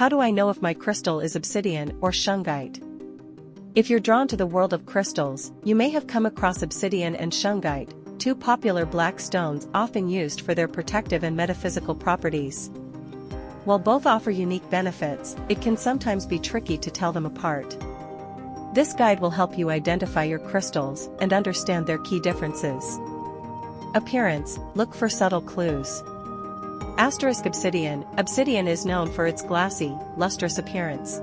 How do I know if my crystal is obsidian or shungite? If you're drawn to the world of crystals, you may have come across obsidian and shungite, two popular black stones often used for their protective and metaphysical properties. While both offer unique benefits, it can sometimes be tricky to tell them apart. This guide will help you identify your crystals and understand their key differences. Appearance: look for subtle clues. Obsidian. Obsidian is known for its glassy, lustrous appearance.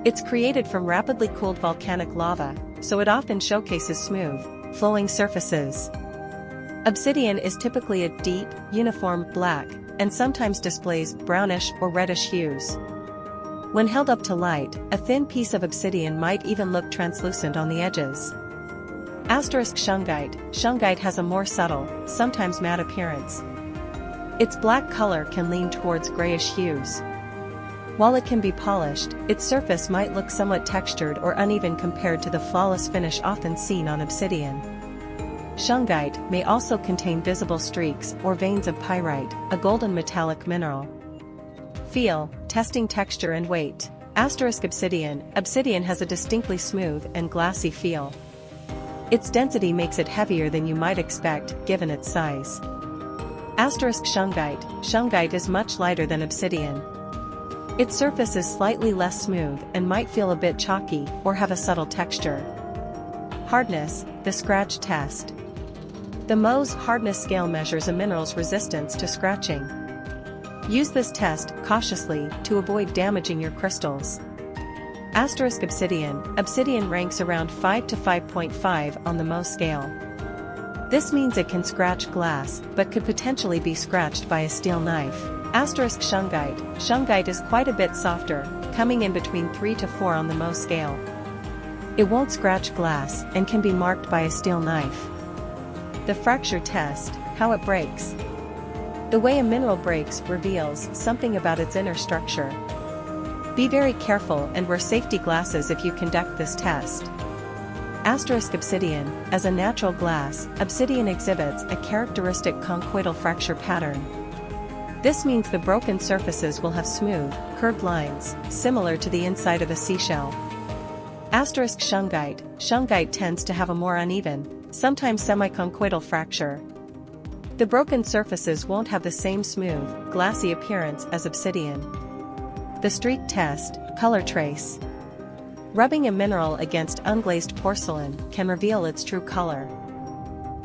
It's created from rapidly cooled volcanic lava, so it often showcases smooth, flowing surfaces. Obsidian is typically a deep, uniform black, and sometimes displays brownish or reddish hues. When held up to light, a thin piece of obsidian might even look translucent on the edges. Shungite. Shungite has a more subtle, sometimes matte appearance. Its black color can lean towards grayish hues. While it can be polished, its surface might look somewhat textured or uneven compared to the flawless finish often seen on obsidian. Shungite may also contain visible streaks or veins of pyrite, a golden metallic mineral. Feel: testing texture and weight. Obsidian. Obsidian has a distinctly smooth and glassy feel. Its density makes it heavier than you might expect, given its size. Shungite. Shungite is much lighter than obsidian. Its surface is slightly less smooth and might feel a bit chalky or have a subtle texture. Hardness: the scratch test. The Mohs hardness scale measures a mineral's resistance to scratching. Use this test cautiously to avoid damaging your crystals. Obsidian. Obsidian ranks around 5 to 5.5 on the Mohs scale. This means it can scratch glass, but could potentially be scratched by a steel knife. Shungite. Shungite is quite a bit softer, coming in between 3 to 4 on the Mohs scale. It won't scratch glass and can be marked by a steel knife. The fracture test: how it breaks. The way a mineral breaks reveals something about its inner structure. Be very careful and wear safety glasses if you conduct this test. Obsidian. As a natural glass, obsidian exhibits a characteristic conchoidal fracture pattern. This means the broken surfaces will have smooth, curved lines, similar to the inside of a seashell. Shungite. Shungite tends to have a more uneven, sometimes semi-conchoidal fracture. The broken surfaces won't have the same smooth, glassy appearance as obsidian. The streak test: color trace. Rubbing a mineral against unglazed porcelain can reveal its true color.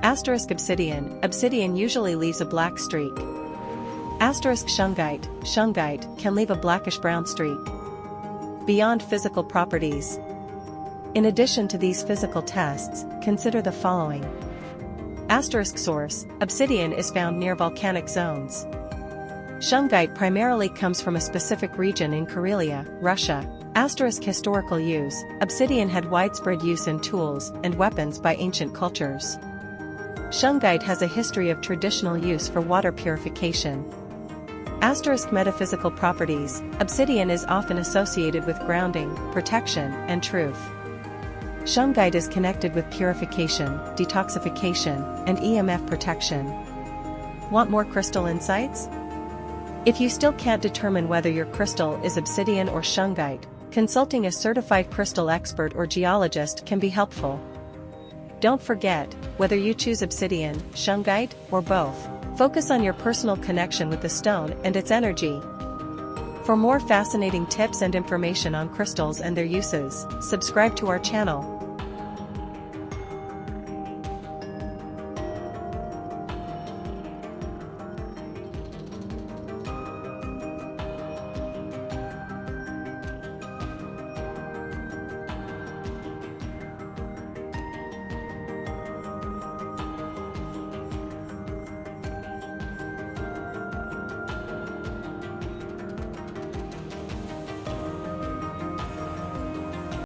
Obsidian. Obsidian usually leaves a black streak. Shungite. Shungite can leave a blackish-brown streak. Beyond physical properties. In addition to these physical tests, consider the following. Source: obsidian is found near volcanic zones. Shungite primarily comes from a specific region in Karelia, Russia. Historical use: obsidian had widespread use in tools and weapons by ancient cultures. Shungite has a history of traditional use for water purification. Metaphysical properties: obsidian is often associated with grounding, protection, and truth. Shungite is connected with purification, detoxification, and EMF protection. Want more crystal insights? If you still can't determine whether your crystal is obsidian or shungite, consulting a certified crystal expert or geologist can be helpful. Don't forget, whether you choose obsidian, shungite, or both, focus on your personal connection with the stone and its energy. For more fascinating tips and information on crystals and their uses, subscribe to our channel.